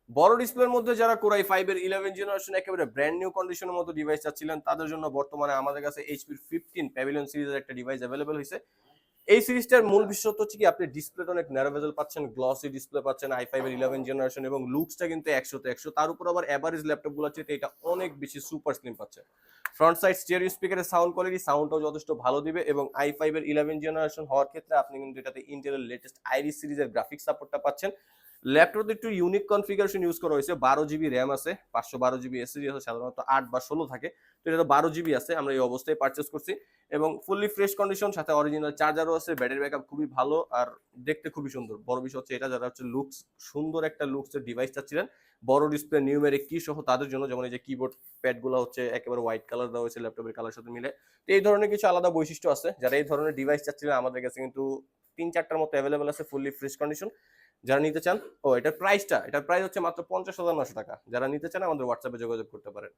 বড় ডিসপ্লের মধ্যে যারা কোরাই 5 এর 11 জেনারেশন একেবারে ব্র্যান্ড নিউ কন্ডিশনের মতো ডিভাইস চাচ্ছিলেন তাদের জন্য বর্তমানে আমাদের কাছে এইচপি 15 প্যাভিলিয়ন সিরিজের একটা ডিভাইস अवेलेबल হইছে। এই সিরিজটার মূল বিশেষত্ব হচ্ছে কি আপনি ডিসপ্লেটা অনেক ন্যারো বেজেল পাচ্ছেন, গ্লসি ডিসপ্লে পাচ্ছেন, i5 এর 11 জেনারেশন এবং লুকসটা কিন্তু 100 তে 100। তার উপর আবার এভারেজ ল্যাপটপগুলোর চেয়ে এটা অনেক বেশি সুপার স্লিম পাচ্ছেন। ফ্রন্ট সাইড স্টিরিও স্পিকারের সাউন্ড কোয়ালিটি সাউন্ডটাও যথেষ্ট ভালো দিবে এবং i5 এর 11 জেনারেশন হওয়ার ক্ষেত্রে আপনি কিন্তু এটাতে ইন্টেলের লেটেস্ট আইরিস সিরিজের গ্রাফিক্স সাপোর্টটা পাচ্ছেন। ল্যাপটপে একটু ইউনিক কনফিগারেশন ইউজ করা হয়েছে, 12 জিবি র্যাম আছে, 512 জিবি এসএসডি আছে, সাধারণত 8 বা 16 থাকে, তো এটা 12 জিবি আছে, আমরা এই অবস্থায় পারচেস করছি এবং ফুললি ফ্রেশ কন্ডিশন, সাথে অরিজিনাল চার্জারও আছে, ব্যাটারি ব্যাকআপ খুবই ভালো আর দেখতে খুবই সুন্দর। বড় বিষয় হচ্ছে এটা যারা হচ্ছে লুকস সুন্দর একটা লুকসের ডিভাইস চাচ্ছিলেন বড় ডিসপ্লে নিউমেরিক কি সহ তাদের জন্য, যেমন এই যে কিবোর্ড প্যাড গুলো হচ্ছে একেবারে হোয়াইট কালার দেওয়া হয়েছে ল্যাপটপের কালার সাথে মিলে, তো এই ধরনের কিছু আলাদা বৈশিষ্ট্য আছে। যারা এই ধরনের ডিভাইস চাচ্ছিলেন আমাদের কাছে কিন্তু 3-4টার মতো অ্যাভেলেবেল আছে ফুললি ফ্রেশ কন্ডিশন। যারা নিতে চান, এটার প্রাইস হচ্ছে মাত্র 50,900 টাকা। যারা নিতে চান আমাদের হোয়াটসঅ্যাপে যোগাযোগ করতে পারেন।